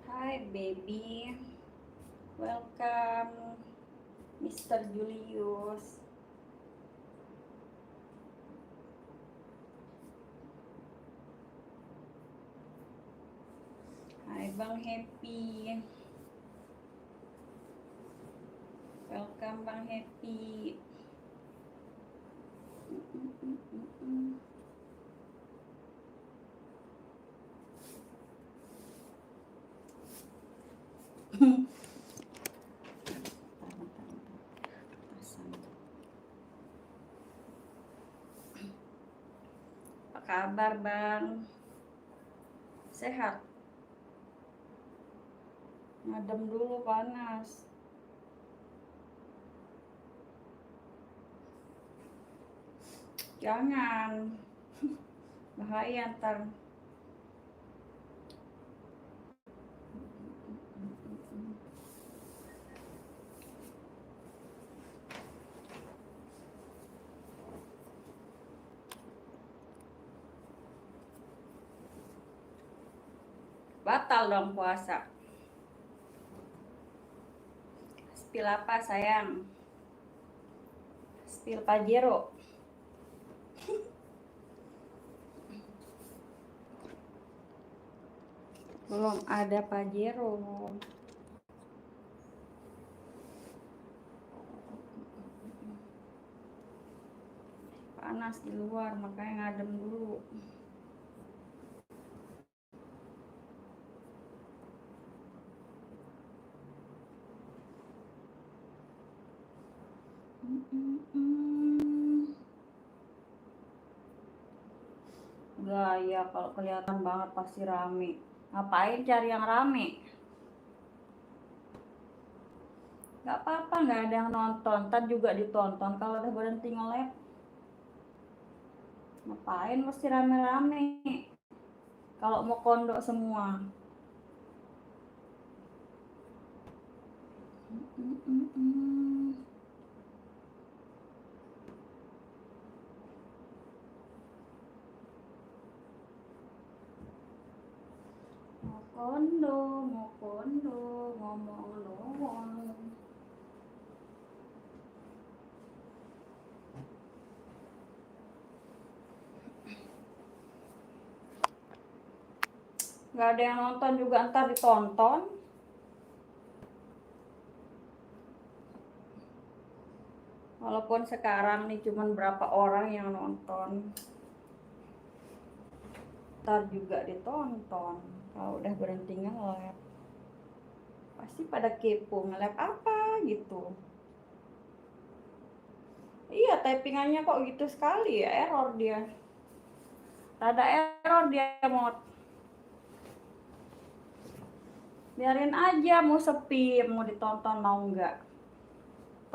Hi baby, welcome Mr. Julius. Hai Bang Happy, welcome Bang Happy. Apa kabar Bang? Sehat? Ngadem dulu panas. Jangan, bahaya ntar. Batal dong puasa. Spill apa sayang? Spill Pajero. Belum ada Pajero. Panas di luar, makanya ngadem dulu. Gaya kalau kelihatan banget pasti rame. Ngapain cari yang rame? Gak apa-apa, gak ada yang nonton. Ntar juga ditonton kalau udah berhenti nge-live. Ngapain mesti rame-rame? Kalau mau kondok semua. Mau kondo, ngomong doang. Gak ada yang nonton juga, ntar ditonton. Walaupun sekarang nih cuman berapa orang yang nonton, ntar juga ditonton. Kalau udah berhenti nge-live pasti pada kepo, nge-live apa gitu. Iya, typingannya kok gitu sekali ya, error dia. Rada error dia mau. Biarin aja, mau sepi, mau ditonton mau enggak.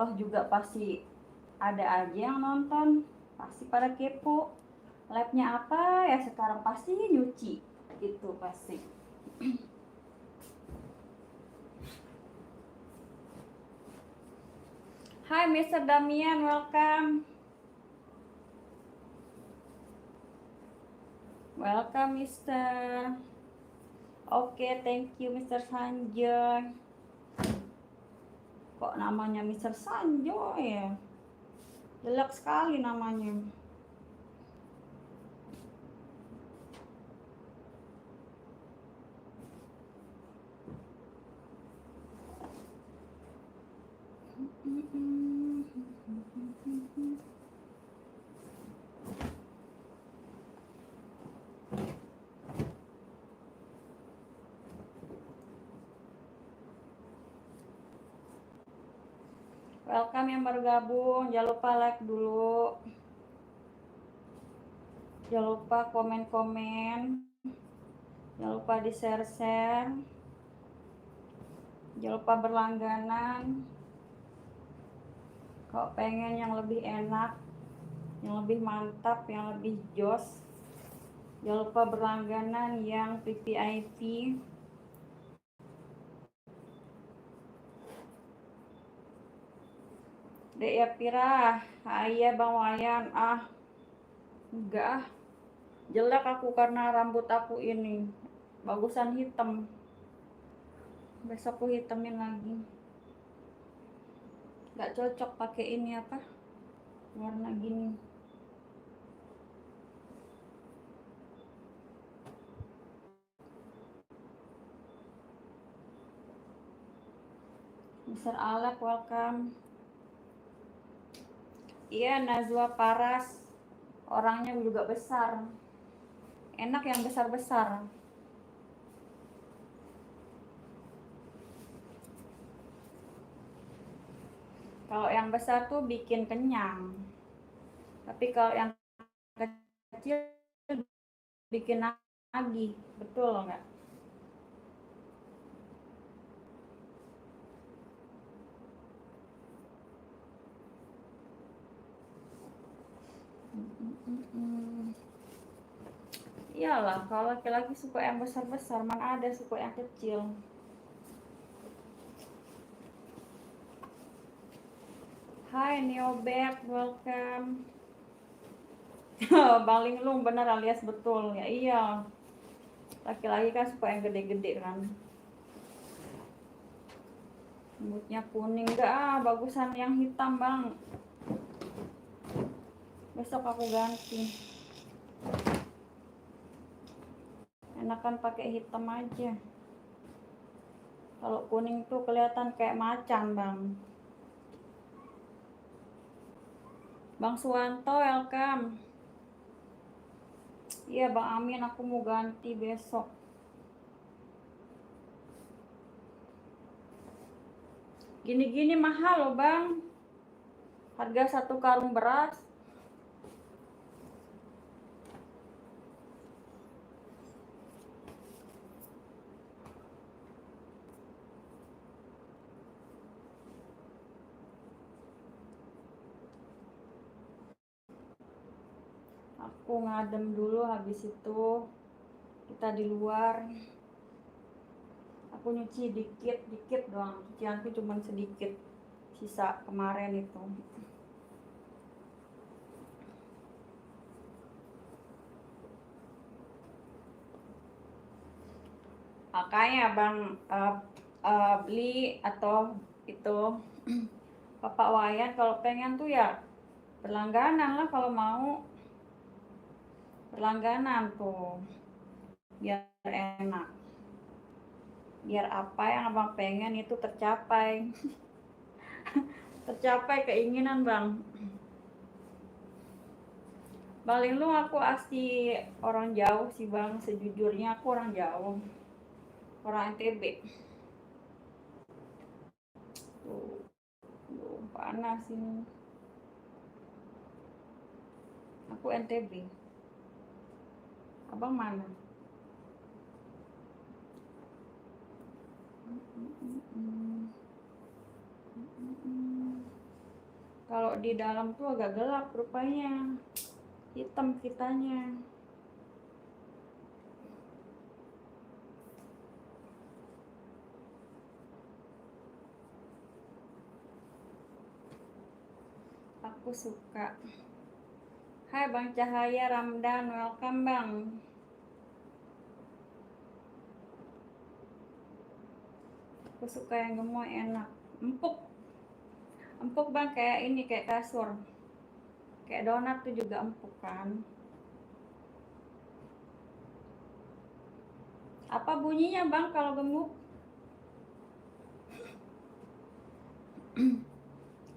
Toh juga pasti ada aja yang nonton, pasti pada kepo. Live-nya apa ya sekarang, pasti nyuci gitu pasti. Hai Mr. Damian, welcome. Welcome Mr. Oke, thank you Mr. Sanjoy. Kok namanya Mr. Sanjoy ya? Jelek sekali namanya. Welcome yang baru gabung, jangan lupa like dulu. Jangan lupa komen-komen. Jangan lupa di-share-share. Jangan lupa berlangganan. Kalau pengen yang lebih enak, yang lebih mantap, yang lebih jos, jangan lupa berlangganan yang VVIP. Dek ya Pira, iya Bang Wayan, enggak, jelek aku karena rambut aku ini bagusan hitam. Besok aku hitamin lagi. Gak cocok pakai ini apa, warna gini. Mr. Alek, welcome. Iya, Nazwa Paras. Orangnya juga besar. Enak yang besar-besar. Kalau yang besar tuh bikin kenyang. Tapi kalau yang kecil bikin nagih. Betul nggak? Iyalah, kalau laki-laki suka yang besar-besar, mana ada suka yang kecil. Hai Neobek, welcome. Bang Linglung bener alias betul ya. Iya, laki-laki kan suka yang gede-gede kan. Rambutnya kuning enggak, bagusan yang hitam bang. Besok aku ganti. Enakan pakai hitam aja. Kalau kuning tuh kelihatan kayak macan bang. Bang Suwanto, welcome. Iya Bang Amin, aku mau ganti besok. Gini-gini mahal loh bang. Harga 1 karung beras. Aku ngadem dulu, habis itu kita di luar. Aku nyuci dikit doang, cucianku cuma sedikit, sisa kemarin itu. Makanya bang beli atau itu Bapak Wayan kalau pengen tuh ya berlangganan lah, kalau mau berlangganan tuh biar enak, biar apa yang abang pengen itu tercapai. Tercapai keinginan bang. Paling lu aku asli orang jauh sih bang, sejujurnya aku orang jauh, orang NTB. Tuh panas ini. Aku NTB. Abang mana? Kalau di dalam tuh agak gelap rupanya, hitam kitanya. Aku suka. Hai Bang Cahaya Ramdan, welcome Bang. Aku suka yang gemoy, enak, empuk. Empuk Bang, kayak ini, kayak kasur. Kayak donat tuh juga empuk kan. Apa bunyinya Bang kalau gemuk?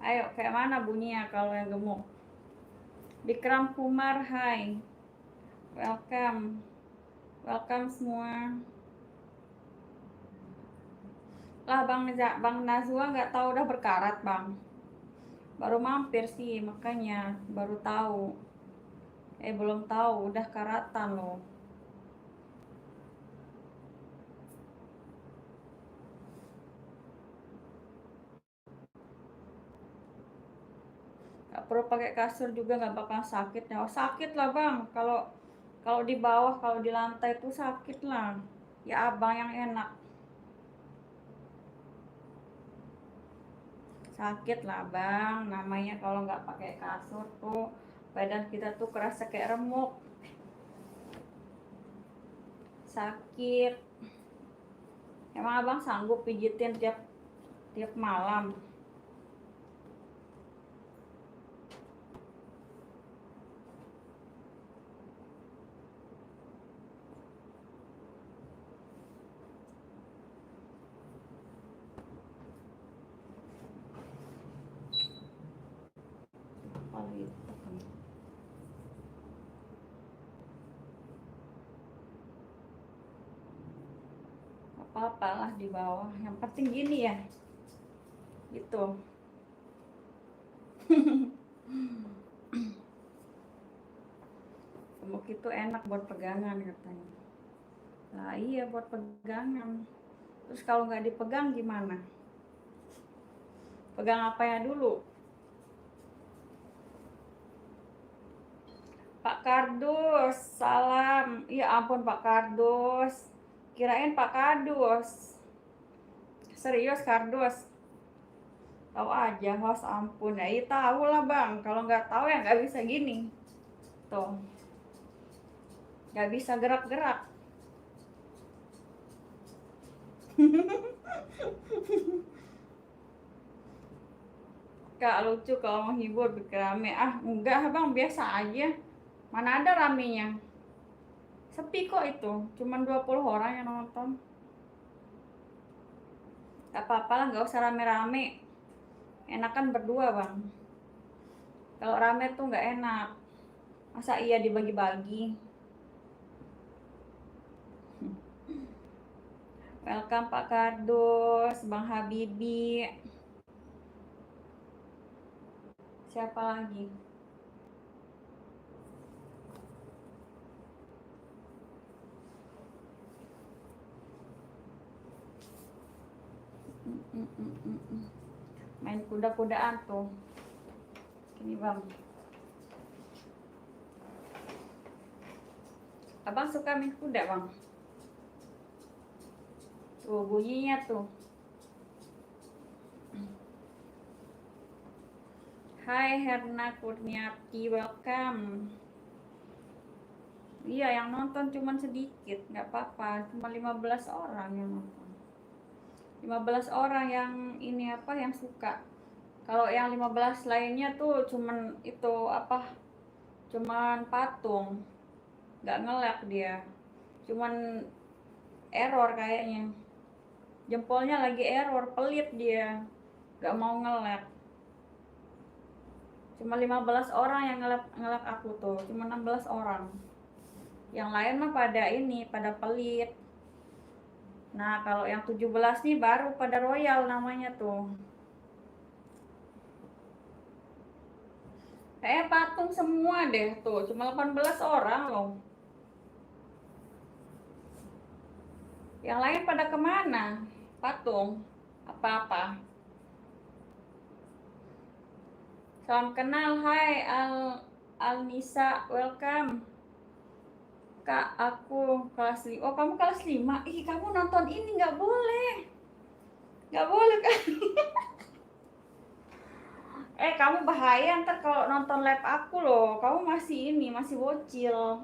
Ayo, kayak mana bunyinya kalau yang gemuk? Bikram Kumar, hai. Welcome. Welcome semua. Lah Bang Nazwa nggak tahu udah berkarat Bang. Baru mampir sih, makanya baru tahu. Belum tahu udah karatan loh. Gak perlu pakai kasur juga, nggak bakal sakit ya. Oh, sakit lah Bang, kalau kalau di bawah, kalau di lantai tuh sakit lah. Ya abang yang enak. Sakit lah Bang, namanya kalau nggak pakai kasur tuh badan kita tuh kerasa kayak remuk. Sakit. Emang abang sanggup pijitin tiap malam? Apa-apalah di bawah, yang penting gini ya, gitu. Gemuk itu enak buat pegangan katanya. Nah iya, buat pegangan. Terus kalau nggak dipegang gimana? Pegang apanya dulu? Pak Kardus, salam. Ya ampun Pak Kardus, kirain Pak Kardus. Serius Kardus? Tahu aja host, ampun ya. Iya tahu lah bang, kalau nggak tahu ya nggak bisa gini. Tuh, nggak bisa gerak-gerak. Kak lucu kalau menghibur bikin rame. Ah enggak bang, biasa aja. Mana ada ramenya. Sepi kok itu, cuman 20 orang yang nonton. Gak apa-apa lah, gak usah rame-rame. Enakan berdua bang. Kalau rame tuh gak enak. Masa iya dibagi-bagi. Welcome Pak Kardus, Bang Habibi. Siapa lagi? Main kuda-kudaan tuh. Ini bang. Abang suka main kuda bang? Tuh bunyinya tuh. Hai Herna Kurniati, welcome. Iya yang nonton cuman sedikit, nggak apa-apa, cuma 15 orang yang nonton. 15 orang yang ini apa, yang suka. Kalau yang 15 lainnya tuh cuman itu apa, cuman patung, nggak nge-lag dia, cuman error kayaknya, jempolnya lagi error, pelit dia, nggak mau nge-lag. Cuma 15 orang yang nge-lag aku tuh, cuma 16 orang. Yang lain mah pada ini, pada pelit. Nah kalau yang 17 nih baru pada royal namanya tuh. Patung semua deh tuh, cuma 18 orang loh. Yang lain pada kemana? Patung apa-apa. Salam kenal, hai Al-Nisa, welcome. Kak, aku kelas 5. Oh, kamu kelas 5. Ih, kamu nonton ini nggak boleh. Nggak boleh kan? Kamu bahaya ntar kalau nonton live aku loh. Kamu masih ini, masih bocil.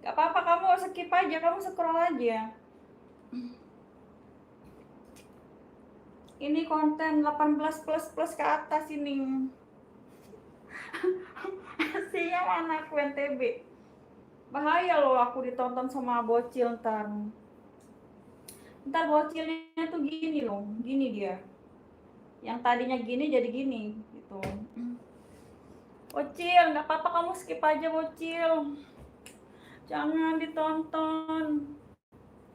Gak apa-apa, kamu skip aja, kamu scroll aja. Ini konten 18 plus ke atas ini. Aslinya mana aku NTB. Bahaya loh aku ditonton sama bocil ntar. Ntar bocilnya tuh gini loh, gini dia. Yang tadinya gini jadi gini gitu. Bocil, nggak apa-apa kamu skip aja bocil. Jangan ditonton.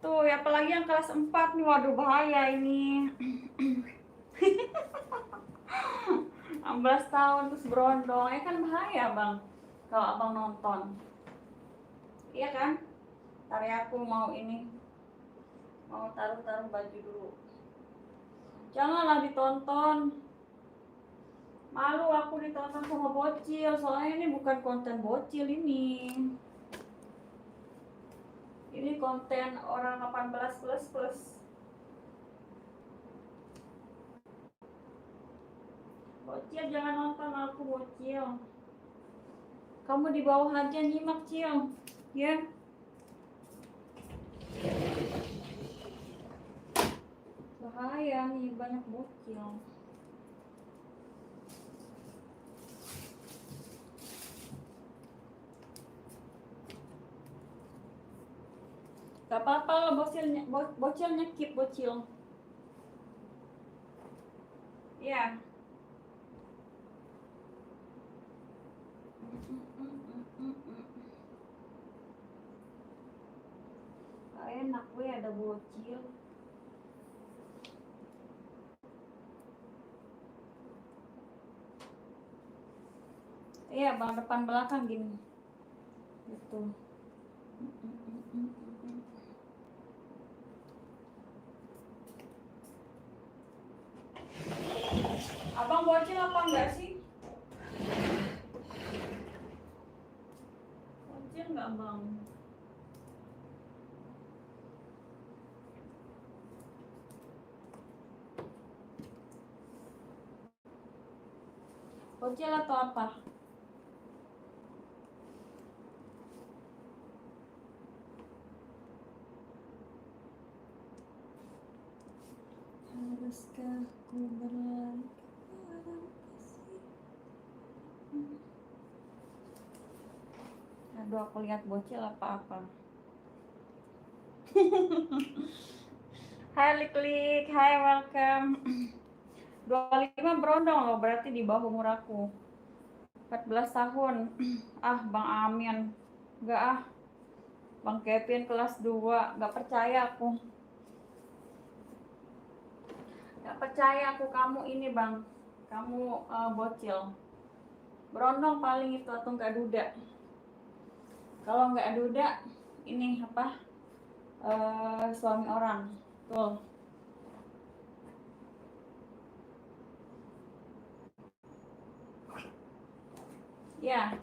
Tuh, ya apalagi yang kelas 4 nih, waduh bahaya ini. 16 tahun terus berondong, kan bahaya bang kalau abang nonton. Iya kan? Ntar ya aku mau ini, mau taruh baju dulu. Janganlah ditonton. Malu aku ditonton sama bocil, soalnya ini bukan konten bocil ini. Ini konten orang 18 plus. Bocil jangan nonton aku bocil. Kamu di bawah aja nyimak cil, ya. Bahaya nih, banyak bocil. Gak apa-apa lah bocil nyekip bocil. Ya. Enak gue ada bocil. Iya, bang, depan belakang gini. Gitu. Abang bocil apa enggak sih? Bocil enggak, Bang? Bocil atau apa? Haruskah ku berlari kepada kasih? Aduh, aku lihat bocil apa-apa. Hai Liklik, hai welcome. 25 berondong loh, berarti di bawah umur aku. 14 tahun. Ah, Bang Amin. Enggak ah. Bang Kevin kelas 2, enggak percaya aku. Enggak percaya aku kamu ini, Bang. Kamu bocil. Berondong paling itu atau enggak duda. Kalau enggak duda, ini apa? Suami orang. Tuh. Ya.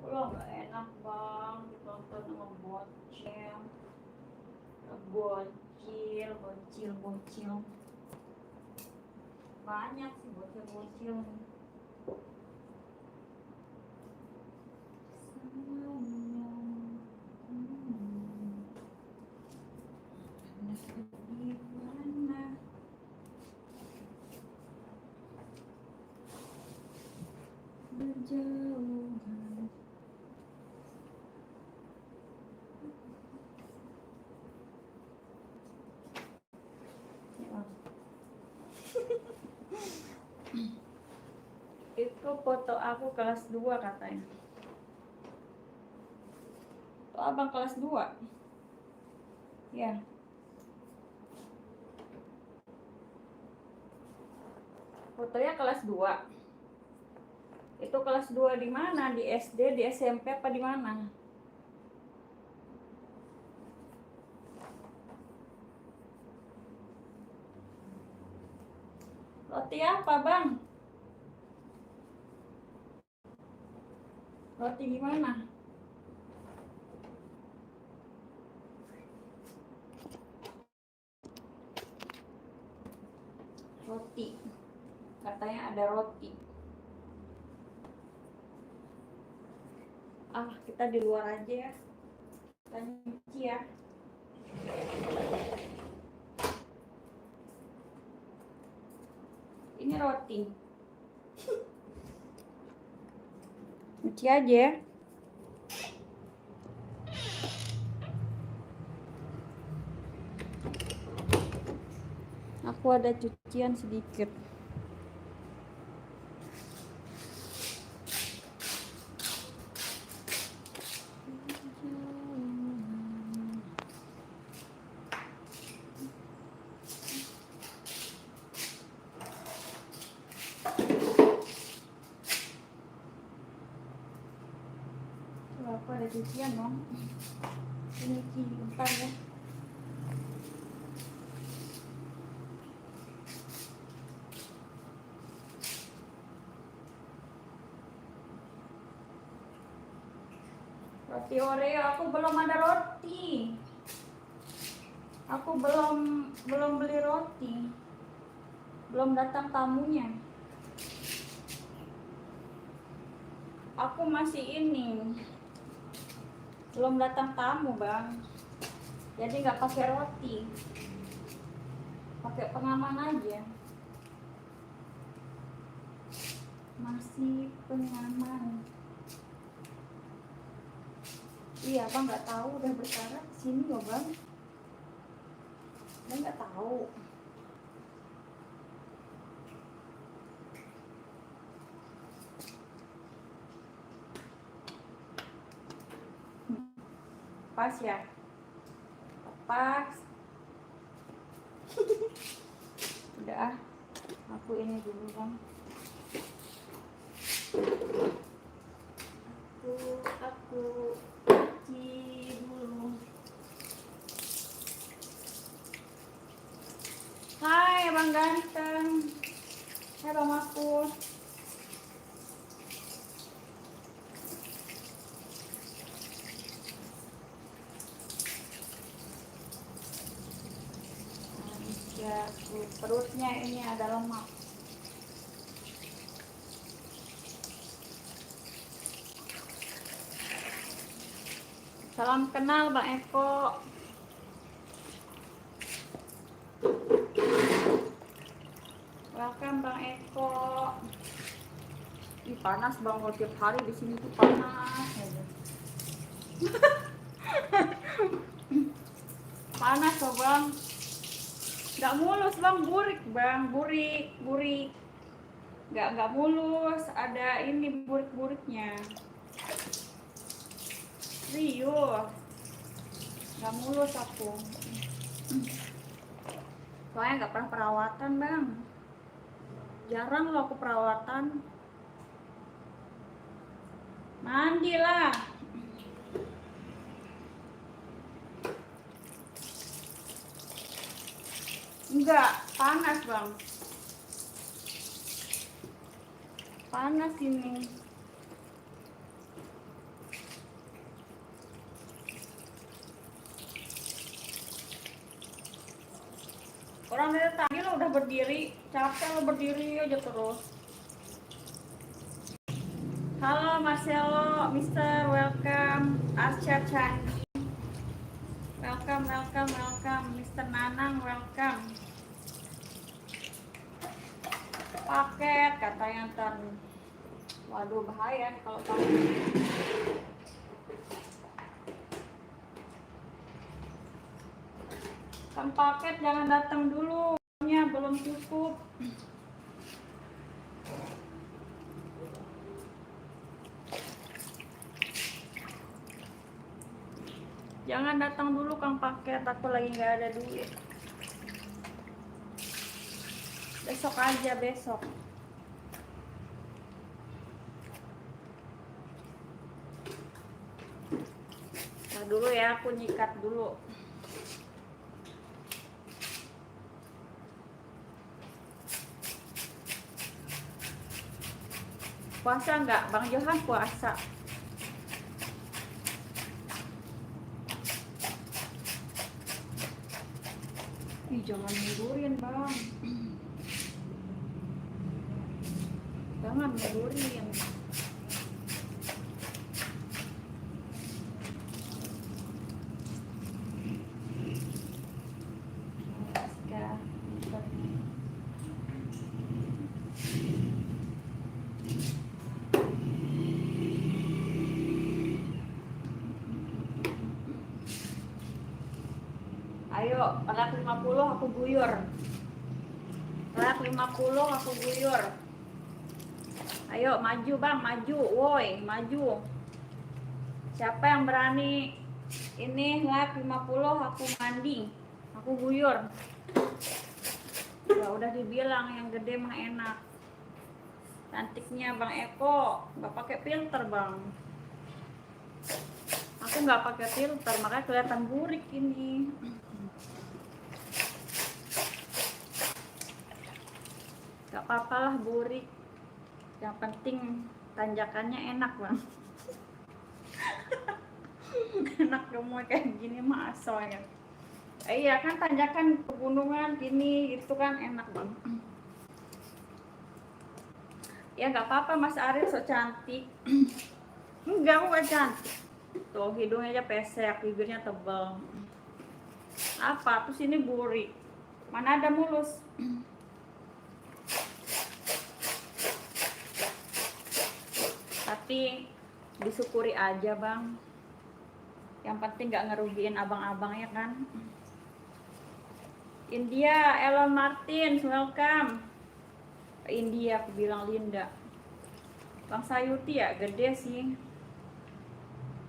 Pulang enggak enak, Bang. Ditonton sama bocil. Bocil. Banyak sih bocil-bocil. Berjauhan. Itu foto aku kelas 2 katanya. Tuh abang kelas 2. Ya. Fotonya kelas 2. Itu kelas 2 di mana? Di SD, di SMP apa di mana? Roti apa, Bang? Roti gimana? Roti. Katanya ada roti. Ah, kita di luar aja ya. Kita nyuci ya. Ini roti. Nyuci aja ya. Aku ada cucian sedikit. Aku ada cucian dong. Ini cuci bentar ya. Roti Oreo, aku belum ada roti. Aku belum beli roti. belum datang tamunya. Aku masih ini, belum datang tamu bang, jadi nggak pakai roti, pakai pengaman aja. Masih pengaman. Iya bang, nggak tahu udah berkarat sini loh bang, dan nggak tahu. Pas ya, pas. Udah, aku ini dulu bang. Aku cuci dulu. Hai bang ganteng, hai bang aku. Ya, perutnya ini ada lemak. Salam kenal Bang Eko. Welcome Bang Eko. Ih panas bang, kalau tiap hari di sini tuh panas. Panas loh bang. Nggak mulus bang, burik bang, burik. Nggak mulus, ada ini burik-buriknya. Serius, nggak mulus aku. Soalnya nggak pernah perawatan bang. Jarang loh aku perawatan. Mandi lah. Enggak, panas bang. Panas ini. Orang dari tadi lo udah berdiri, capek lo berdiri aja terus. Halo Marcelo, Mister, welcome. Archer Candi, welcome. Mister Nanang, welcome. Paket katanya ntar. Waduh bahaya nih kalau paket. Kan paket jangan datang dulu, belum cukup. Jangan datang dulu Kang paket, aku lagi nggak ada duit. Besok aja, besok. Nah dulu ya, aku nyikat dulu. Puasa nggak? Bang Johan puasa. Ih, jangan mundurin bang. Jangan mundurin. Ayo, anak 50 aku guyur. Anak 50 aku guyur. Ayo maju bang, maju, woi, maju. Siapa yang berani? Ini live 50 aku mandi, aku guyur. Ya udah dibilang yang gede mah enak. Cantiknya Bang Eko, nggak pakai filter bang. Aku nggak pakai filter, makanya kelihatan burik ini. Gak apa-apa lah burik, yang penting tanjakannya enak bang. Enak gemuk kayak gini mah asoalnya. Iya kan tanjakan pegunungan gini itu kan enak bang. Ya nggak apa-apa Mas Ariel so cantik. Enggak, aku gak cantik. Tuh hidungnya aja pesek, bibirnya tebal. Apa? Terus ini burik. Mana ada mulus? Tapi disyukuri aja bang. Yang penting gak ngerugiin abang-abang ya kan. India, Elon Martin, welcome. India, aku bilang Linda. Bang Sayuti ya gede sih.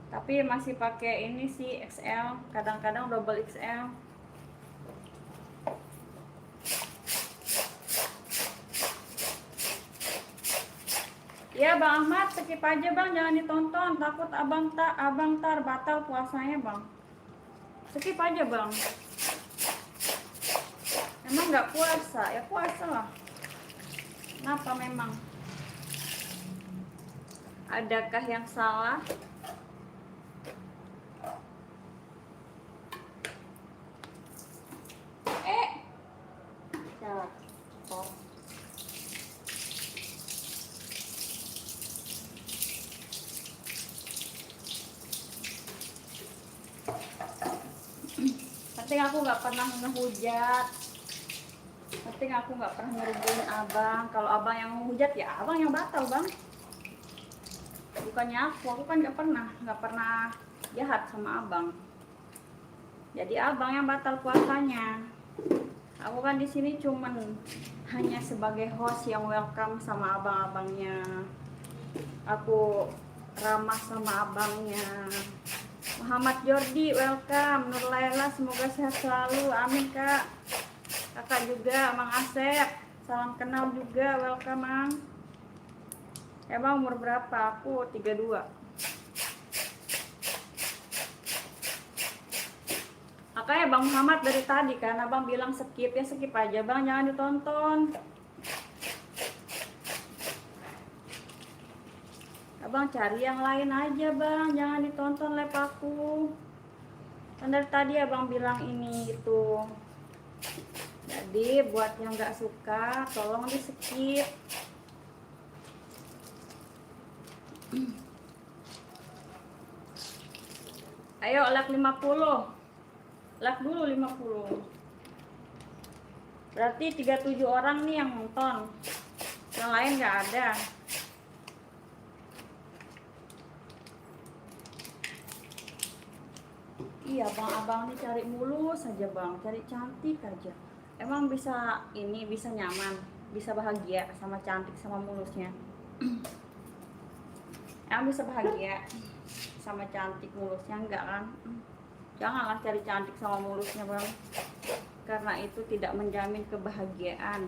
Tapi masih pakai ini sih XL, kadang-kadang double XL. Ya Bang Ahmad, skip aja Bang, jangan ditonton, takut abang tar batal puasanya Bang. Skip aja Bang. Emang nggak puasa? Ya puasa lah. Kenapa memang? Adakah yang salah? Jatuh. Penting aku nggak pernah ngehujat. Penting aku nggak pernah ngerugiin abang. Kalau abang yang menghujat ya abang yang batal Bang. Bukannya aku kan nggak pernah jahat sama abang. Jadi abang yang batal puasanya. Aku kan di sini cuman hanya sebagai host yang welcome sama abang-abangnya. Aku ramah sama abangnya. Muhammad Jordi welcome. Nur Laila semoga sehat selalu. Amin kak. Kakak juga Mang Asep. Salam kenal juga, welcome Mang. Emang umur berapa? Aku 32. Makanya Bang Muhammad dari tadi kan abang bilang skip, ya skip aja Bang, jangan ditonton. Abang cari yang lain aja Bang, jangan ditonton live aku. Kan dari tadi abang bilang ini itu. Jadi buat yang nggak suka tolong di skip. Ayo like 50. Like dulu 50. Berarti 37 orang nih yang nonton. Yang lain nggak ada. Iya bang, abang nih cari mulus saja bang, cari cantik aja. Emang bisa ini, bisa nyaman, bisa bahagia sama cantik sama mulusnya. Emang bisa bahagia sama cantik mulusnya? Enggak kan? Janganlah cari cantik sama mulusnya bang, karena itu tidak menjamin kebahagiaan,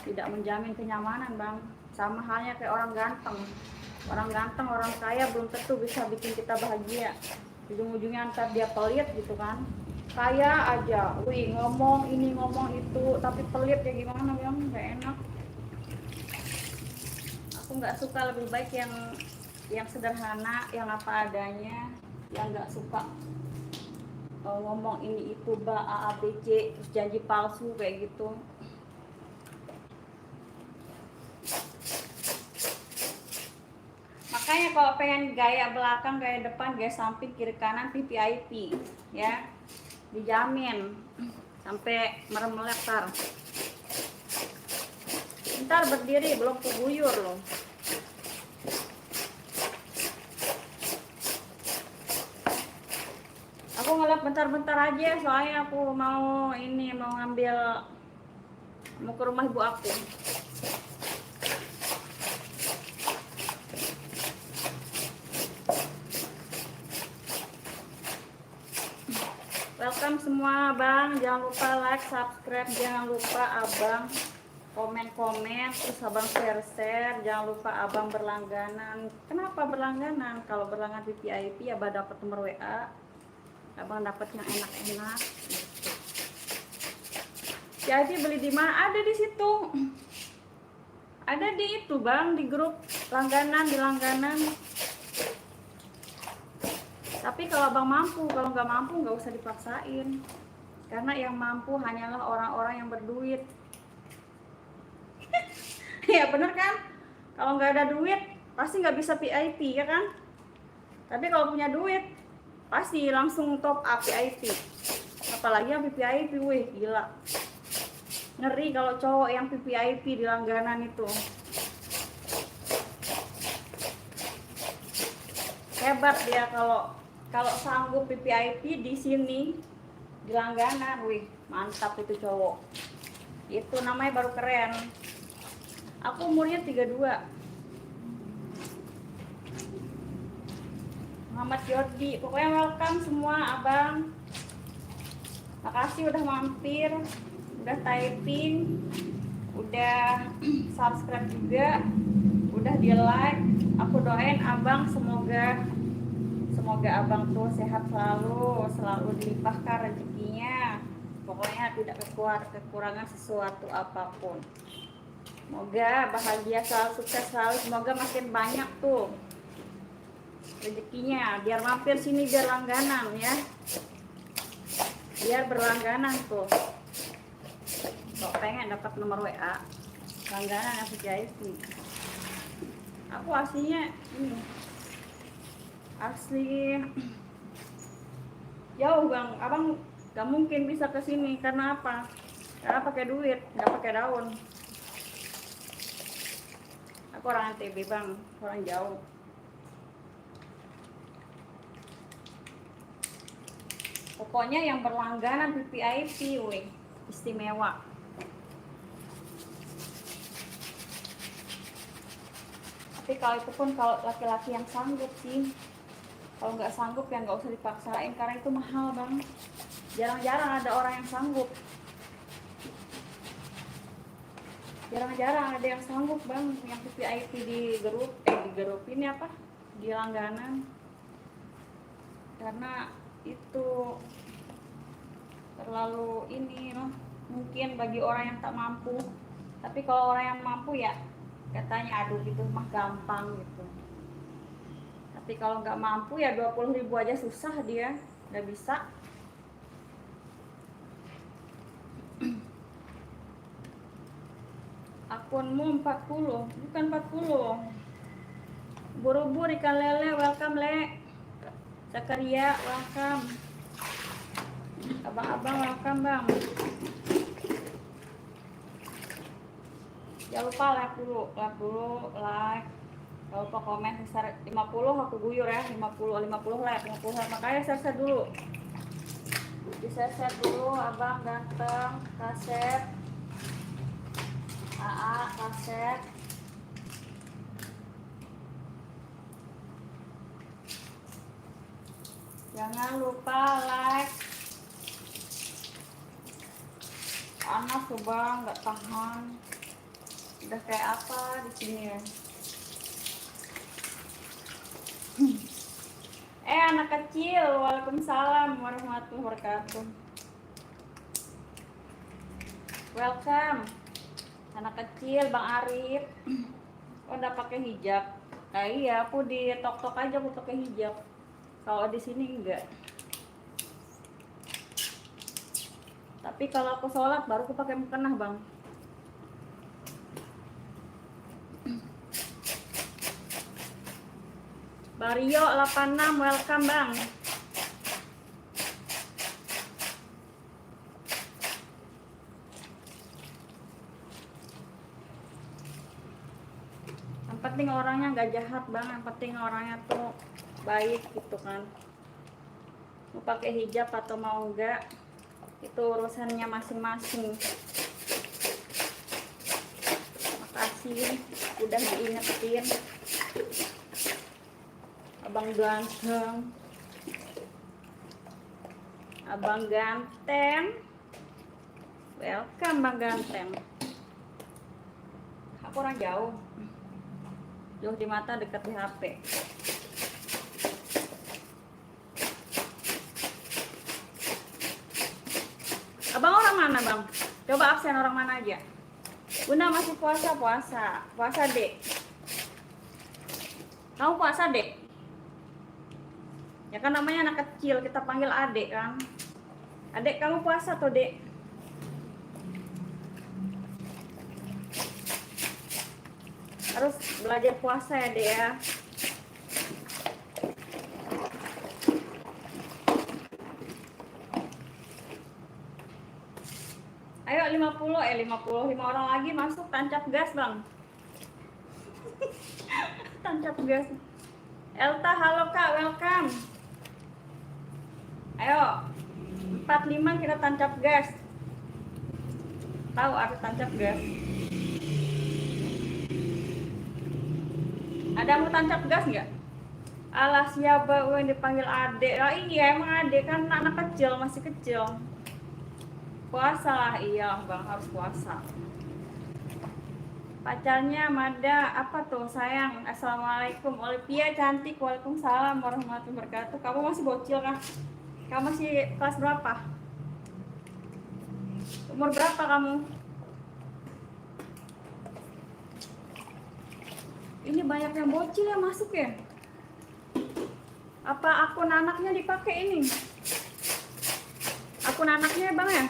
tidak menjamin kenyamanan bang. Sama halnya kayak orang ganteng, orang kaya belum tentu bisa bikin kita bahagia. Ujung-ujungnya ntar dia pelit gitu kan. Kaya aja, wih ngomong ini ngomong itu, tapi pelit ya gimana bang, nggak enak. Aku nggak suka, lebih baik yang sederhana, yang apa adanya, yang nggak suka ngomong ini itu A B C terus janji palsu kayak gitu. Makanya kalau pengen gaya belakang, gaya depan, gaya samping, kiri kanan VVIP ya, dijamin sampai merem-melek tar. Ntar berdiri belum keguyur loh. Aku ngelap bentar-bentar aja soalnya aku mau ngambil, mau ke rumah ibu aku. Welcome semua bang, jangan lupa like, subscribe, jangan lupa abang komen-komen, terus abang share-share, jangan lupa abang berlangganan. Kenapa berlangganan? Kalau berlangganan VIP abang dapat nomor WA, abang dapat yang enak-enak. Jadi beli di mana? Ada di situ, ada di itu bang, di grup langganan, di langganan. Tapi kalau abang mampu, kalau nggak mampu nggak usah dipaksain. Karena yang mampu hanyalah orang-orang yang berduit. Ya bener kan? Kalau nggak ada duit pasti nggak bisa VIP ya kan? Tapi kalau punya duit pasti langsung top up VIP. Apalagi yang VIP, wih gila. Ngeri kalau cowok yang VIP di langganan itu. Hebat dia kalau sanggup VIP di sini di langganan, wih mantap itu cowok. Itu namanya baru keren. Aku umurnya 32. Muhammad Jordi, pokoknya welcome semua abang. Makasih udah mampir, udah typing, udah subscribe juga, udah di like. Aku doain abang semoga abang tuh sehat selalu dilimpahkan rezekinya. Pokoknya tidak kekurangan sesuatu apapun. Semoga bahagia selalu, sukses selalu, semoga makin banyak tuh rezekinya, biar mampir sini biar langganan ya, biar berlangganan tuh. Kok pengen dapat nomor WA langganan yang VIP. Aku aslinya ini asli jauh bang, abang gak mungkin bisa ke sini karena apa? Karena pakai duit, nggak pakai daun. Aku orang NTB bang, orang jauh. Pokoknya yang berlangganan VIP, weh, istimewa. Tapi kalau itu pun kalau laki-laki yang sanggup sih. Kalau nggak sanggup ya nggak usah dipaksain karena itu mahal bang. Jarang-jarang ada orang yang sanggup. Jarang-jarang ada yang sanggup bang, yang VIP di grup ini apa? Di langganan. Karena itu terlalu ini loh, mungkin bagi orang yang tak mampu. Tapi kalau orang yang mampu ya katanya aduh gitu mah gampang gitu. Tapi kalau nggak mampu ya 20.000 aja susah dia, nggak bisa. Akunmu 40, bukan 40. Buru-buru ikan lele, welcome le. Zakaria, welcome. Abang-abang, welcome bang. Jangan lupa like dulu, like. Kalau lupa komen besar 50 aku guyur ya, 50 like, 50 like. Makanya share dulu. Di-share dulu abang ganteng, kaset. AA, kaset. Jangan lupa like. Panas tuh bang, nggak tahan. Udah kayak apa di sini ya? Anak kecil, waalaikumsalam warahmatullahi wabarakatuh. Welcome, anak kecil, Bang Arif. Oh, udah pakai hijab? Nah, iya, aku di tok-tok aja aku pakai hijab. Kalau di sini enggak. Tapi kalau aku sholat baru aku pakai mukena bang. Bang Rio 86, welcome bang. Yang penting orangnya nggak jahat bang, yang penting orangnya tuh baik gitu kan. Mau pakai hijab atau mau enggak itu urusannya masing-masing. Makasih udah diingetin. Abang ganteng, abang ganteng, welcome bang ganteng. Aku orang jauh di mata, dekat di HP. Abang orang mana bang? Coba absen orang mana aja. Bunda masih puasa dek. Kamu puasa dek? Ya kan namanya anak kecil, kita panggil adek kan. Adek kamu puasa tuh dek? Harus belajar puasa ya dek ya. Ayo 55 orang lagi masuk, tancap gas bang. Tancap gas. Elta, halo kak, welcome. Ayo 45 kita tancap gas. Tahu arti tancap gas? Ada mau tancap gas nggak? Alah siapa yang dipanggil adek? Oh iya emang adek kan anak kecil, masih kecil. Puasa lah, iya bang harus puasa. Pacarnya Mada, apa tuh sayang? Assalamualaikum. Olivia cantik. Waalaikumsalam warahmatullahi wabarakatuh. Kamu masih bocil kah? Kamu masih kelas berapa? Umur berapa kamu? Ini banyak yang bocil yang masuk ya? Apa akun anaknya dipakai ini? Akun anaknya bang ya?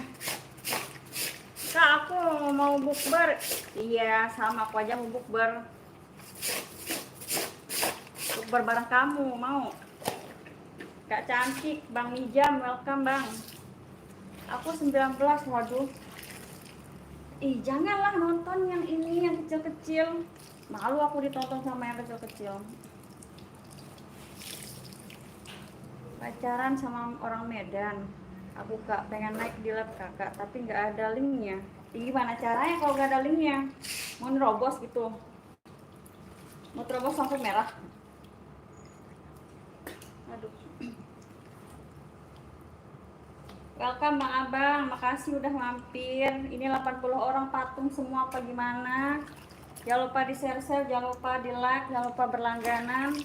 Kak aku mau bukber. Iya sama aku aja mau bukber. Bukber bareng kamu mau? Kak cantik, Bang Mijam, welcome bang. Aku 19, waduh. Ih janganlah nonton yang ini, yang kecil-kecil. Malu aku ditonton sama yang kecil-kecil. Pacaran sama orang Medan. Aku kak pengen naik di lab kakak, tapi nggak ada linknya. Gimana caranya kalau nggak ada linknya? Mau nerobos gitu? Mau terobos lampu merah? Aduh. Welcome Bang Abang, makasih udah mampir. Ini 80 orang patung semua apa gimana? Jangan lupa di share-share, jangan lupa di like, jangan lupa berlangganan.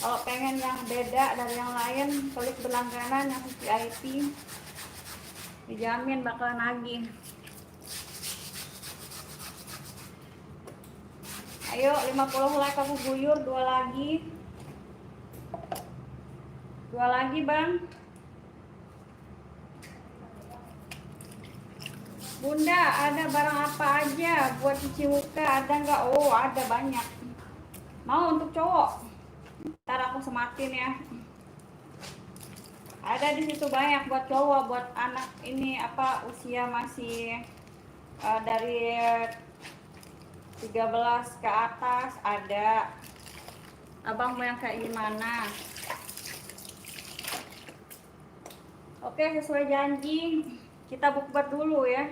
Kalau pengen yang beda dari yang lain, klik berlangganan yang VIP. Dijamin bakalan nagih. Ayo 50 like aku guyur, 2 lagi. 2 lagi bang. Bunda, ada barang apa aja buat cuci muka? Ada nggak? Oh, ada banyak. Mau untuk cowok? Ntar aku sematin ya. Ada di situ banyak buat cowok, buat anak ini apa usia masih dari 13 ke atas ada. Abang mau yang kayak gimana? Oke, sesuai janji kita bukber dulu ya.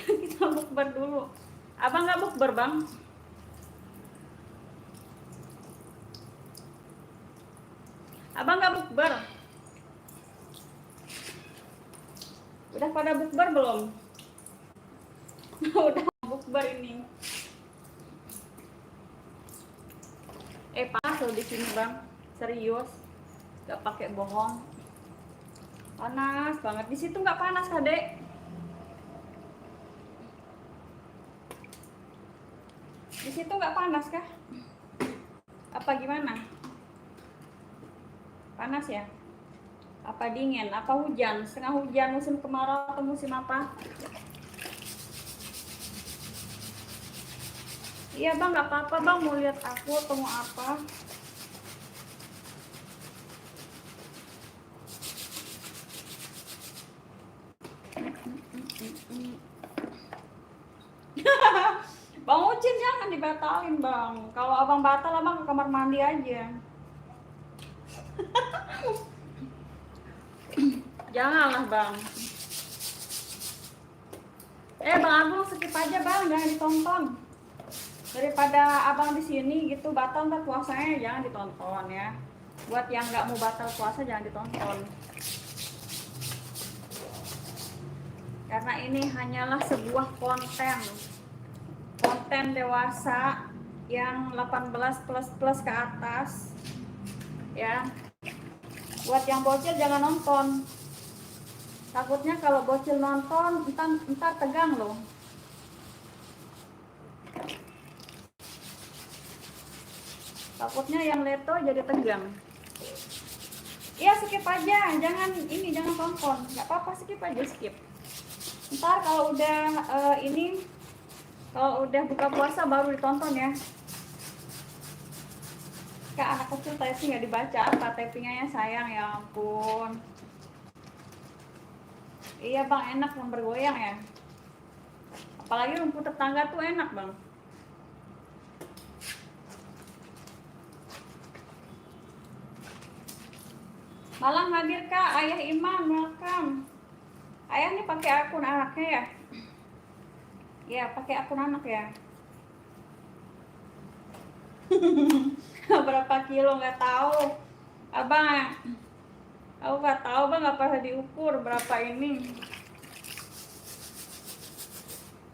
Kita bukber dulu. Abang nggak bukber bang? Abang nggak bukber? Udah pada bukber belum? Udah bukber ini. Panas loh di sini bang, serius, nggak pakai bohong. Panas banget di situ, nggak panas kadek? Di situ nggak panas kah? Apa gimana? Panas ya? Apa dingin? Apa hujan? Setengah hujan, musim kemarau atau musim apa? Iya bang, nggak apa-apa bang, mau lihat aku atau mau apa? Bang Ucin jangan dibatalin bang. Kalau abang batal, abang ke kamar mandi aja. Janganlah bang. Bang Agung skip aja bang, jangan ditonton. Daripada abang di sini gitu batal ntar puasanya, jangan ditonton ya. Buat yang nggak mau batal puasa jangan ditonton. Karena ini hanyalah sebuah konten dewasa yang 18 plus ke atas ya. Buat yang bocil jangan nonton, takutnya kalau bocil nonton entar tegang loh. Takutnya yang leto jadi tegang. Iya skip aja, jangan tonton, nggak apa-apa, skip aja, skip. Ntar kalau udah ini Kalau udah buka puasa baru ditonton ya. Kayak anak kecil typing nggak dibaca apa typingannya sayang, ya ampun. Iya bang, enak yang bergoyang ya. Apalagi rumput tetangga tuh enak bang. Malang hadir kak, ayah Iman, welcome. Ayah nih pakai akun anaknya ya? Ya pakai akun anak ya. Berapa kilo nggak tahu. Abang, aku nggak tahu bang, nggak pernah diukur berapa ini.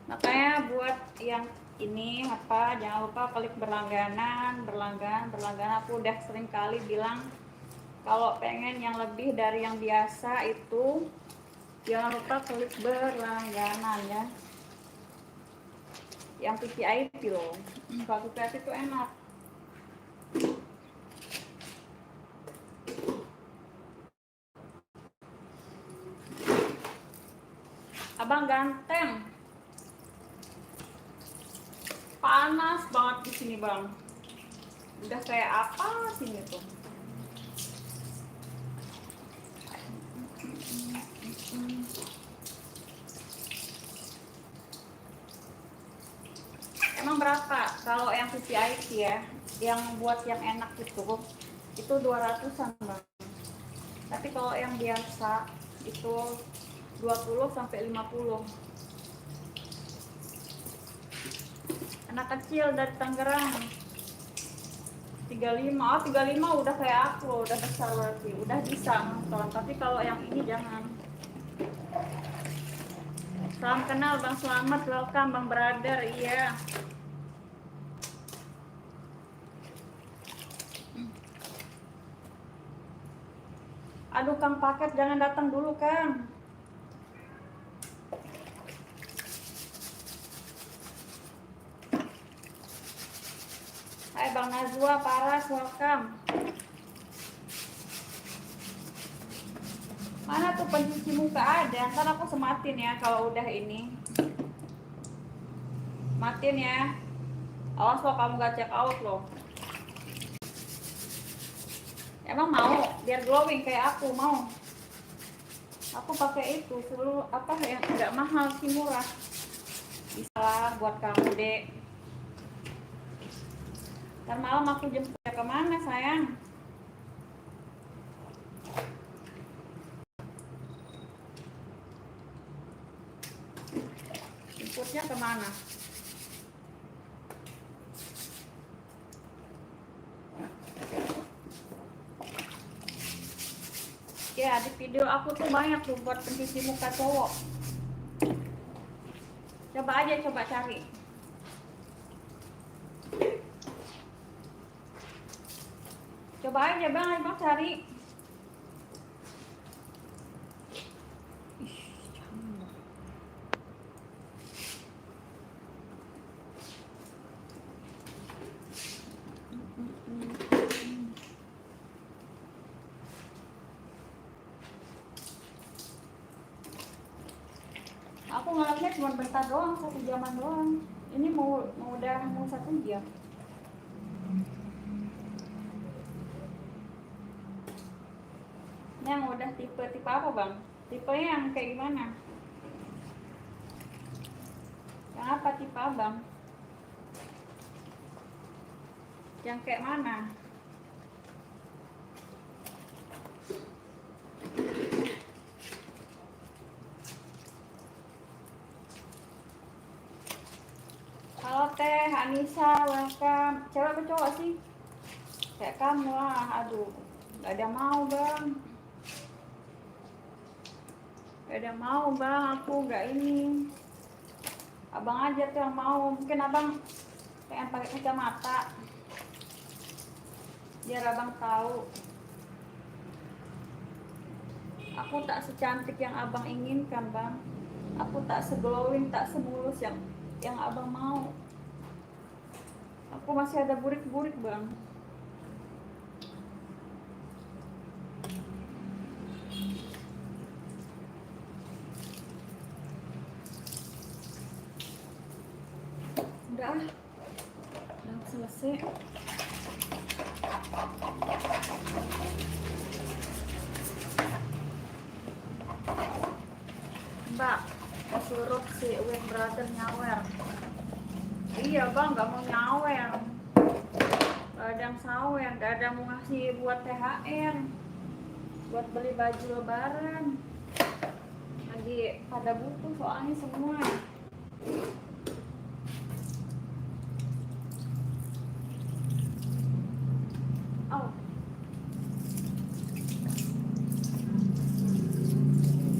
Makanya buat yang ini apa, jangan lupa klik berlangganan. Aku udah sering kali bilang kalau pengen yang lebih dari yang biasa itu jangan lupa klik berlangganan ya. Yang VVIP loh. Kalau VVIP itu enak. Abang ganteng. Panas banget di sini bang. Udah kayak apa sini tuh? Emang berapa? Kalau yang VVIP ya, yang buat yang enak itu 200-an bang. Tapi kalau yang biasa itu 20 sampai 50. Anak kecil dari Tangerang 35. Oh 35 udah kayak aku, udah besar berarti, udah bisa nonton. Tapi kalau yang ini jangan. Salam kenal bang, selamat, welcome bang brother. Iya. Aduh Kang Paket, jangan datang dulu Kang. Hai Bang Nazwa, Paras, welcome. Mana tuh pencuci muka ada? Ntar aku sematin ya kalau udah ini. Matiin ya. Awas lo kamu gak check out loh. Emang mau biar glowing kayak aku mau? Aku pakai itu full apa yang nggak mahal sih, murah. Bisa lah buat kamu dek. Ntar malam aku jemput ya, kemana sayang? Jemputnya kemana? Ya di video aku tuh banyak tuh buat pencuci muka cowok. Coba aja, coba cari. Coba aja bang, abang cari. Aku ngelapnya cuma bentar doang, 1 jaman doang. Ini mau udah mau 1 jam. Ini yang udah tipe apa bang? Tipenya yang kayak gimana? Yang apa tipe abang? Yang kayak mana? Halo Teh Anissa, welcome. Cewek apa cowok sih? Kayak kamu lah, aduh. Gak ada mau bang. Gak ada mau bang, aku gak ini. Abang aja tuh yang mau. Mungkin abang pengen pakai kacamata. Biar abang tahu. Aku tak secantik yang abang inginkan bang. Aku tak seglowing, tak semulus yang abang mau. Aku masih ada burik-burik bang. Udah selesai. Mbak, suruh si Win Brother nyawer. Iya bang, nggak mau nyawer. Gak ada yang sawer, gak ada yang mau ngasih buat THR, buat beli baju lebaran. Lagi pada butuh soalnya semua. Oh,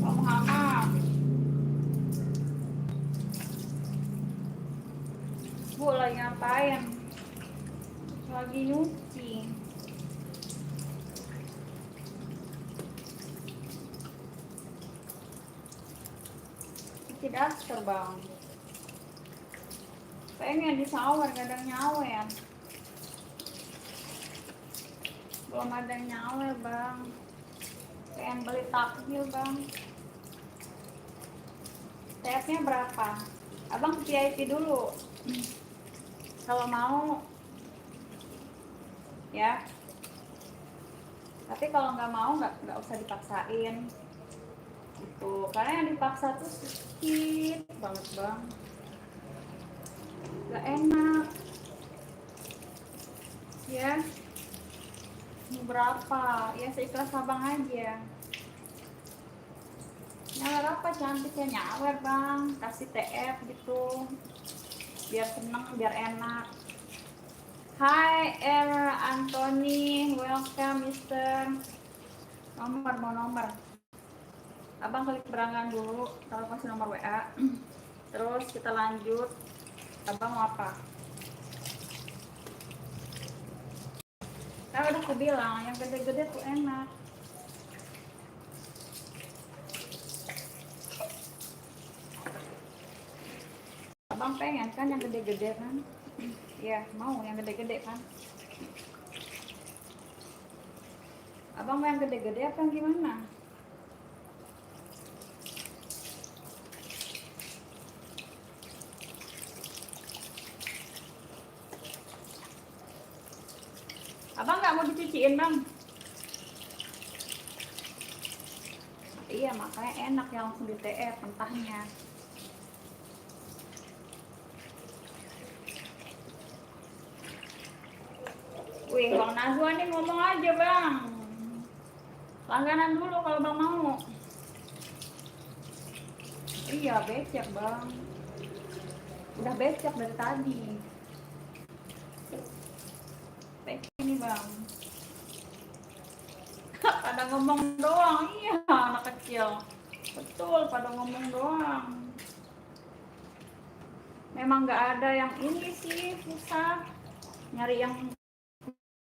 Pak Muhammad, Bu lagi ngapain? Lagi nyuci. Cuci daster bang. Pengen disawer, kadang nyawer. Belum ada yang nyawer bang. Pengen beli takjil bang. TF-nya berapa? Abang ke VIP dulu. Kalau mau ya. Tapi kalau nggak mau nggak usah dipaksain. Gitu. Karena yang dipaksa tuh sedikit banget bang. Gak enak. Ya. Berapa? Ya seikhlas abang aja. Nyawer apa cantiknya? Nyawer bang. Kasih TF gitu. Biar seneng, biar enak. Hai Anthony, welcome Mister. Mau nomor. Abang klik berangkat dulu, kalau kasih nomor WA. Terus kita lanjut. Abang mau apa? Kan udah aku bilang, yang gede-gede tuh enak. Abang pengen kan yang gede-gede kan? Iya, mau yang gede-gede kan? Abang mau yang gede-gede apa yang gimana? Abang nggak mau dicuciin bang? Iya, makanya enak yang langsung di TF mentahnya. Wih, Bang Nazwa nih ngomong aja bang. Langganan dulu kalau bang mau. Iya, becek bang. Udah becek dari tadi. Becek ini bang. Pada ngomong doang, iya anak kecil. Betul, pada ngomong doang. Memang nggak ada yang ini sih, susah. Nyari yang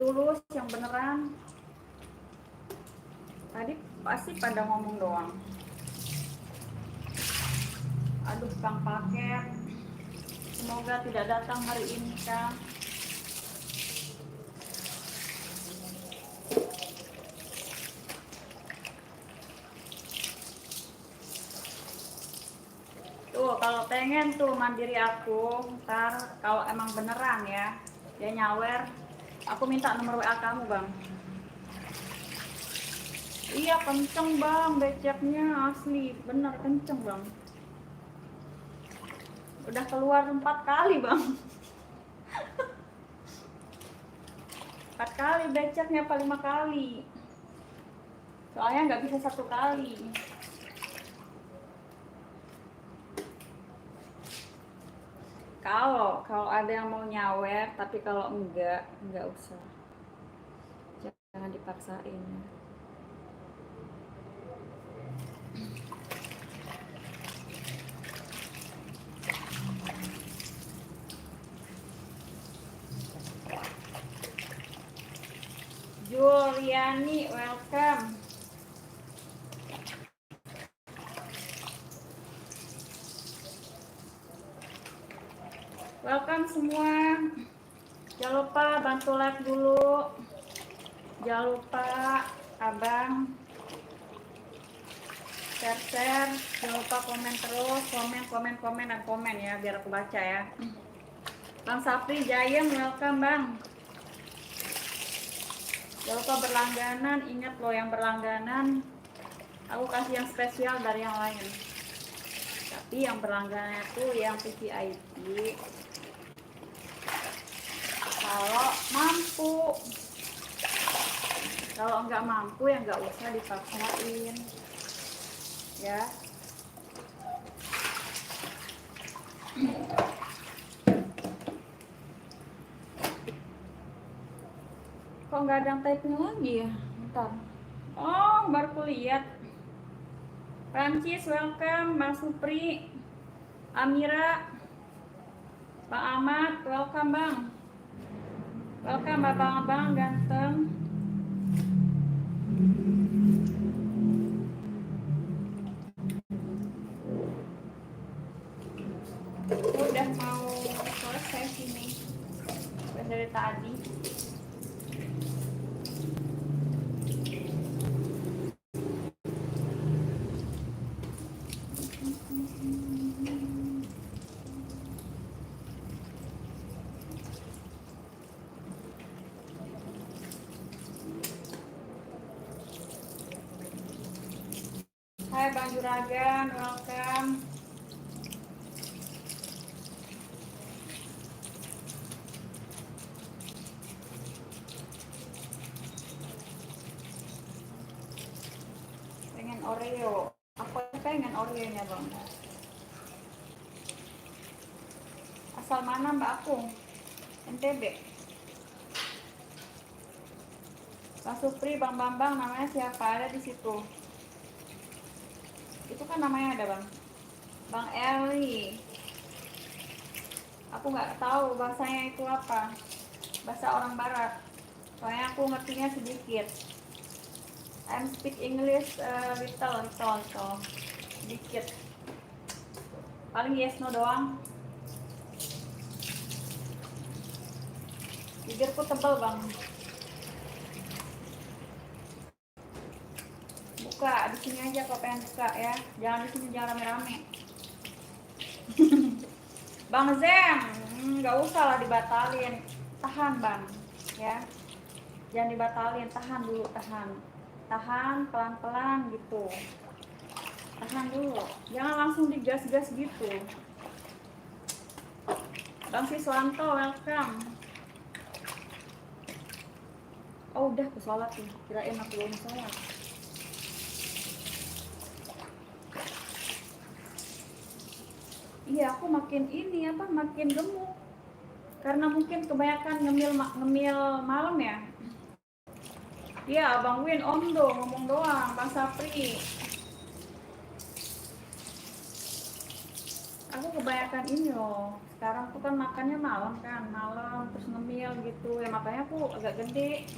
tulus, yang beneran. Tadi pasti pada ngomong doang. Aduh, Kang paket. Semoga tidak datang hari ini, Kang. Tuh, kalau pengen tuh mandiri aku, ntar kalau emang beneran ya, dia nyawer, aku minta nomor WA kamu, Bang. Iya, kenceng, Bang, beceknya asli, bener kenceng, Bang. Udah keluar 4 kali, Bang. 4 kali beceknya, apa 5 kali. Soalnya nggak bisa 1 kali. Kalau ada yang mau nyawer, tapi kalau enggak usah. Jangan dipaksain. Juliani, welcome. Welcome semua. Jangan lupa bantu like dulu. Jangan lupa abang share. Jangan lupa komen terus, komen dan komen ya, biar aku baca ya. Bang Sapri Jayem, welcome Bang. Jangan lupa berlangganan, ingat loh yang berlangganan aku kasih yang spesial dari yang lain. Tapi yang berlangganan itu yang VVIP kalau mampu. Kalau nggak mampu ya nggak usah dipaksain ya. Kok nggak ada yang typing lagi ya? Bentar. Oh, baru kulihat. Prancis, welcome. Mbak Supri, Amira, Bang Ahmad, welcome Bang. Welcome abang-abang ganteng. Udah mau selesai sini. Udah dari tadi. Hai Bang Juragan, welcome. Pengen Oreo. Aku pengen Oreo-nya Bang. Asal mana Mbak aku? NTB. Bang Supri, Bang Bambang, namanya siapa? Ada di situ. Itu kan namanya ada Bang. Bang Eli. Aku nggak tahu bahasanya itu apa. Bahasa orang barat. Soalnya aku ngertinya sedikit. I'm speak English little. Sedikit. Paling yes no doang. Bibirku tebal Bang. Buka di sini aja kalau pengen buka ya. Jangan di sini, jangan rame-rame. Bang Zem, nggak usah lah dibatalin. Tahan Bang, ya. Jangan dibatalin, tahan dulu, tahan pelan-pelan gitu. Tahan dulu, jangan langsung digas-gas gitu. Bang Siswanto, welcome. Oh udah ke sholat nih, kirain aku belum sholat. Iya, aku makin makin gemuk. Karena mungkin kebanyakan ngemil malam ya. Iya, Bang Win, Om Do, ngomong doang, Bang Sapri. Aku kebanyakan ini loh. Sekarang tuh kan makannya malam terus ngemil gitu. Ya makanya aku agak gede.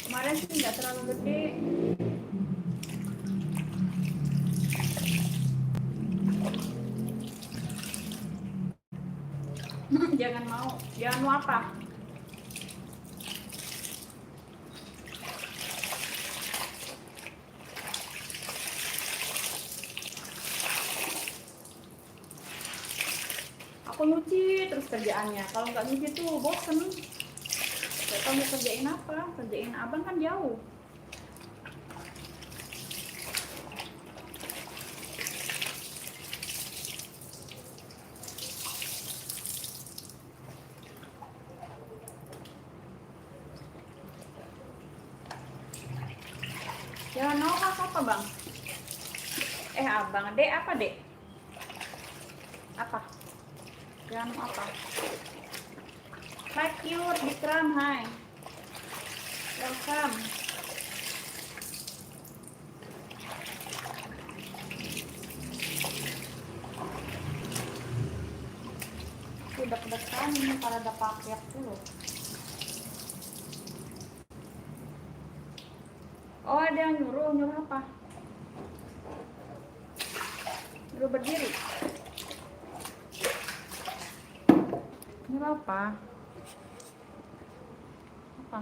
Kemarin sih nggak terlalu gede. Jangan mau apa? Aku nyuci terus kerjaannya. Kalau nggak nyuci tuh bosen. Gak tau mau kerjain apa. Kerjain abang kan jauh. Jangan mau apa Bang? Abang, Dek apa Dek? Apa? Jangan mau apa? Hi cute, Bikram, hai. Welcome. Udah kedepan ini para ada paket dulu. Oh ada yang nyuruh apa? Nyuruh berdiri. Nyuruh apa? Apa?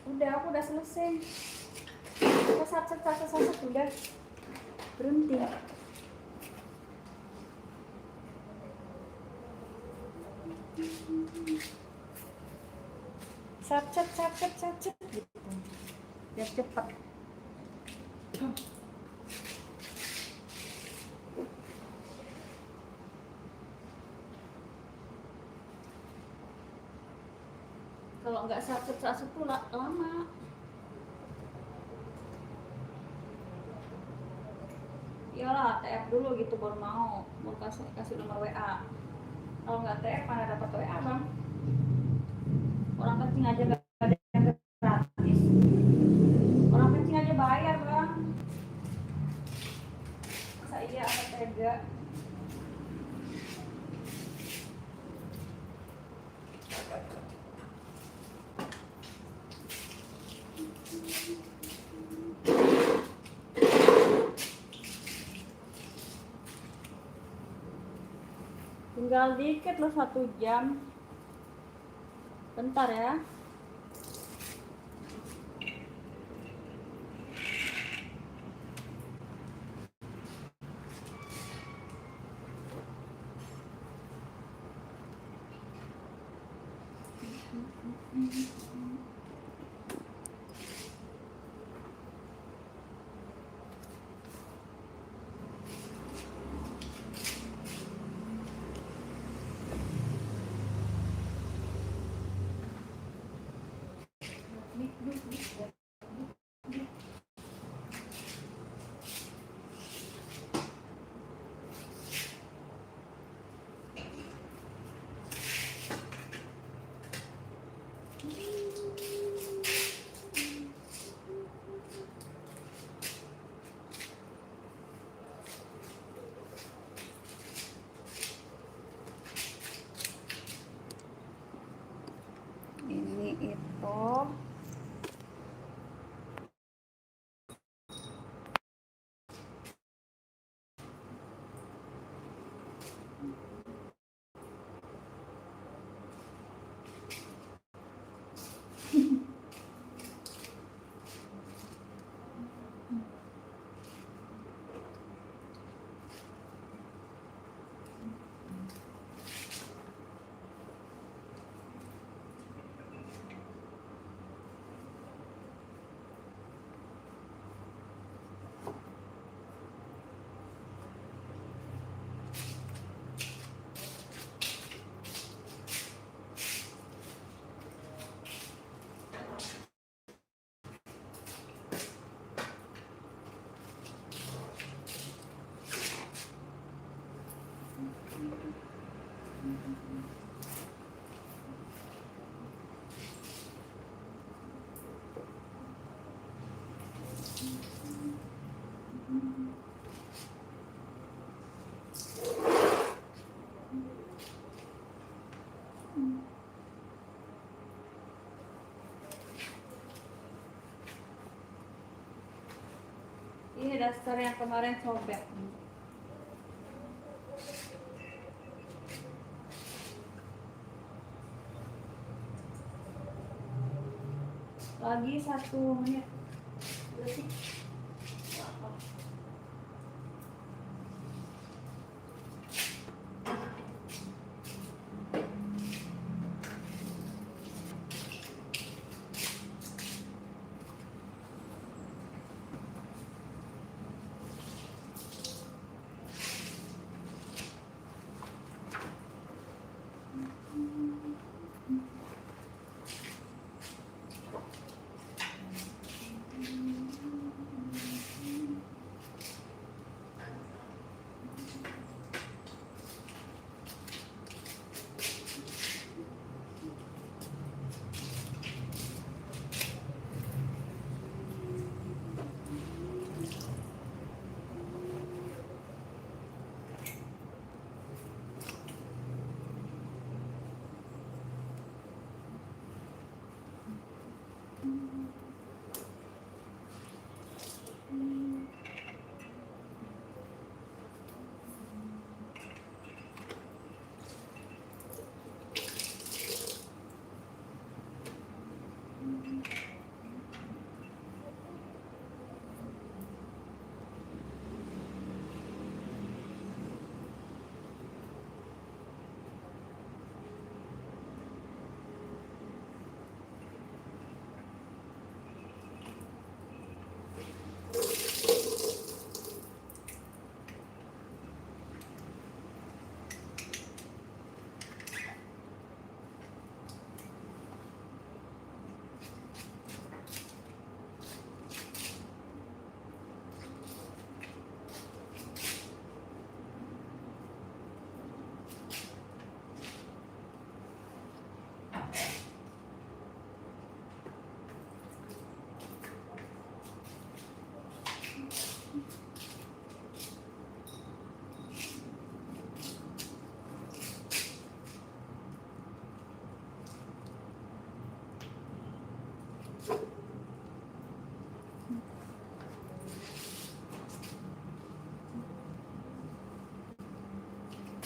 Udah, aku udah selesai. Sesat udah. Berhenti. Sat gitu. Biar cepat. Kalau nggak sat tuh lama. Iyalah, TF dulu gitu baru mau kasih nomor WA. Kalau nggak TF mana dapat WA bang? Orang kencing aja nggak ada yang gratis. Orang kencing aja bayar bang. Masa iya apa tega? Tinggal dikit loh 1 jam. Bentar ya. Ini itu ini daster yang kemarin sobek. Lagi 1 menit. Berarti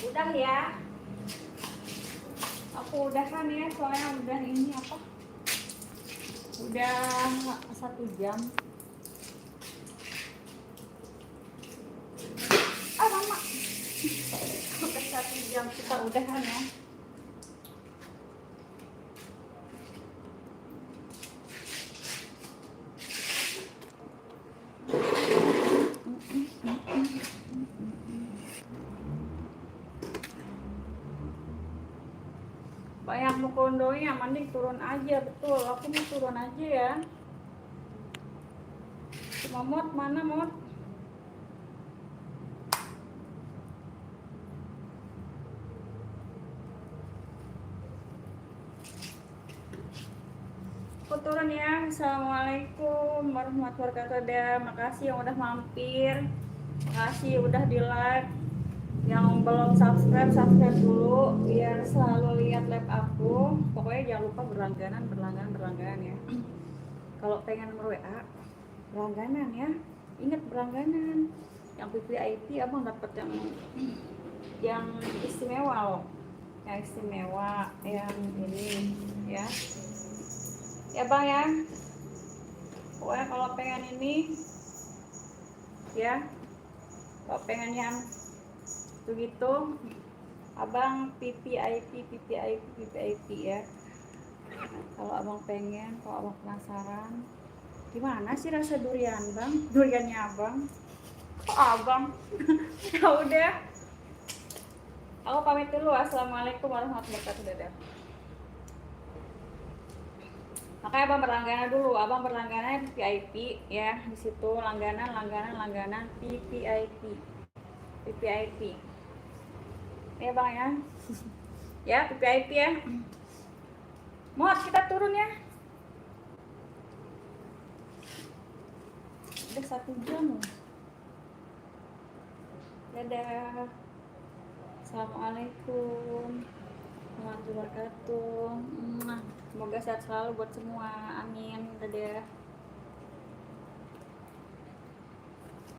Udah ya. Aku udah kan ya, soalnya udah ini apa? Udah 1 jam. Ah mama, udah 1 jam kita udahan ya. Banyak mukondoi yang mending turun aja, betul. Aku mau turun aja ya. Cuma Mot, mana Mot? Aku turun ya. Assalamualaikum warahmatullahi wabarakatuh. Makasih yang udah mampir. Makasih udah di like. Yang belum subscribe, subscribe dulu biar selalu lihat live aku. Pokoknya jangan lupa berlangganan ya. Kalau pengen nomor WA, berlangganan ya. Ingat berlangganan. Yang VIP abang dapat yang istimewa loh. Yang istimewa, yang ini ya. Ya bang ya. Pokoknya kalau pengen ini ya. Kalau pengen yang begitu abang PPIP ya. Kalau abang pengen, kalau abang penasaran gimana sih rasa durian bang, duriannya abang, kok abang? Ya udah, aku pamit dulu. Assalamualaikum warahmatullahi wabarakatuh. Dadah. Makanya abang berlangganan dulu, abang berlangganan PPIP ya, di situ langganan PPIP ya bang ya. Ya PPIP ya. Mot, kita turun ya. Udah 1 jam loh. Dadah. Assalamualaikum warahmatullahi wabarakatuh. Semoga sehat selalu buat semua. Amin. Dadah.